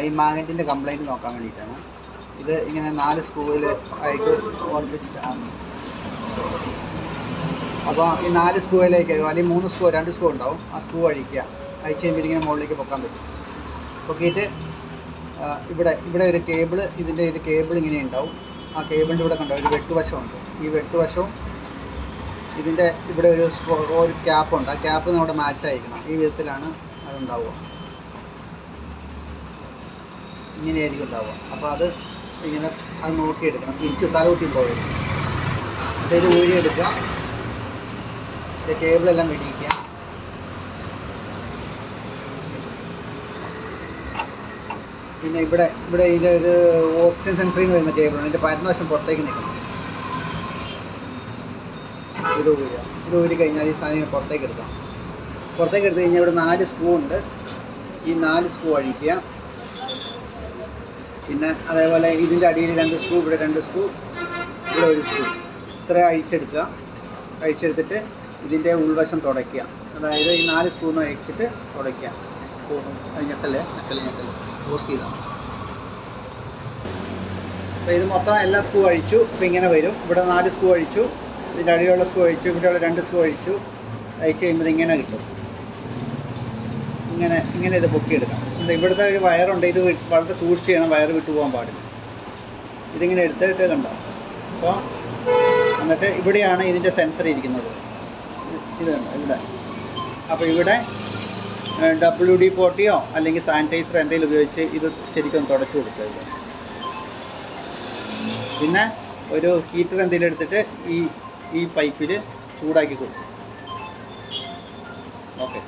ഈ മാഗ്നറ്റിൻ്റെ കംപ്ലൈൻറ്റ് നോക്കാൻ വേണ്ടിയിട്ടാണ്. ഇത് ഇങ്ങനെ 4 സ്ക്രൂവിൽ ആയിട്ട് ഓർപ്പിച്ചിട്ടാണ്. അപ്പോൾ ഈ 4 സ്ക്രൂവിലേക്ക് അല്ലെങ്കിൽ 3 സ്ക്രൂ 2 സ്ക്രൂ ഉണ്ടാവും. ആ സ്ക്രൂ അഴിക്കുക. അഴിച്ച് കഴിയുമ്പോൾ ഇങ്ങനെ മുകളിലേക്ക് പൊക്കാൻ പറ്റും. പൊക്കിയിട്ട് ഇവിടെ ഒരു കേബിൾ, ഇതിൻ്റെ ഒരു കേബിൾ ഇങ്ങനെ ഉണ്ടാവും. ആ കേബിളിൻ്റെ ഇവിടെ കണ്ടോ ഒരു വെട്ടുവശമുണ്ട്. ഈ വെട്ടുവശവും ഇതിൻ്റെ ഇവിടെ ഒരു ക്യാപ്പുണ്ട്. ആ ക്യാപ്പ് നമ്മുടെ മാച്ച് ആയിരിക്കണം. ഈ വിധത്തിലാണ് അതുണ്ടാവുക. ഇങ്ങനെയായിരിക്കും ഉണ്ടാവുക. അപ്പോൾ അത് ഇങ്ങനെ അത് നോക്കിയെടുക്കണം. തിരിച്ച് തലകുത്തി പോകരുത്. ഇത് ഊരിയെടുക്കുക. കേബിളെല്ലാം വെടിയിക്കുക. പിന്നെ ഇവിടെ ഇതിൻ്റെ ഒരു ഓക്സിജൻ സെൻസറിങ് വരുന്ന കേബിളാണ്. ഇതിൻ്റെ പരന്ന വശം പുറത്തേക്ക് നിൽക്കണം. ഇത് ഊരി കഴിഞ്ഞാൽ ഈ സാധനം പുറത്തേക്ക് എടുക്കാം. പുറത്തേക്ക് എടുത്ത് കഴിഞ്ഞാൽ ഇവിടെ 4 സ്ക്രൂ ഉണ്ട്. ഈ 4 സ്ക്രൂ അഴിക്കുക. പിന്നെ അതേപോലെ ഇതിൻ്റെ അടിയിൽ 2 സ്ക്രൂ, ഇവിടെ 2 സ്ക്രൂ, ഇവിടെ 1 സ്ക്രൂ. ഇത്ര അഴിച്ചെടുക്കുക. അഴിച്ചെടുത്തിട്ട് ഇതിൻ്റെ ഉൾവശം തുടയ്ക്കുക. അതായത് ഈ 4 സ്ക്രൂന്ന് അഴിച്ചിട്ട് തുടയ്ക്കുക. ഞെട്ടല് ക്ലോസ് ചെയ്താൽ. അപ്പോൾ ഇത് മൊത്തം എല്ലാ സ്ക്രൂ അഴിച്ചു. ഇപ്പോൾ ഇങ്ങനെ വരും. ഇവിടെ 4 സ്ക്രൂ അഴിച്ചു. ഇതിൻ്റെ അടിയിലുള്ള സ്ക്രൂ അഴിച്ചു. ഇവിടെയുള്ള 2 സ്ക്രൂ അഴിച്ചു. അഴിച്ച് കഴിയുമ്പോൾ ഇങ്ങനെ കിട്ടും. ഇങ്ങനെ ഇത് പൊക്കിയെടുക്കാം. ഇവിടുത്തെ ഒരു വയറുണ്ട്. ഇത് വളരെ സൂക്ഷിച്ച് ചെയ്യണം. വയർ വിട്ടു പോകാൻ പാടില്ല. ഇതിങ്ങനെ എടുത്തിട്ട് കണ്ടോ. അപ്പോൾ എന്നിട്ട് ഇവിടെയാണ് ഇതിൻ്റെ സെൻസർ ഇരിക്കുന്നത്. ഇത് കണ്ടോ ഇവിടെ. അപ്പോൾ ഇവിടെ WD-40 അല്ലെങ്കിൽ സാനിറ്റൈസർ എന്തെങ്കിലും ഉപയോഗിച്ച് ഇത് ശരിക്കും തുടച്ചു കൊടുക്കുക. പിന്നെ ഒരു ഹീറ്റർ എന്തെങ്കിലും എടുത്തിട്ട് ഈ പൈപ്പിൽ ചൂടാക്കി കൊടുക്കും. ഓക്കെ.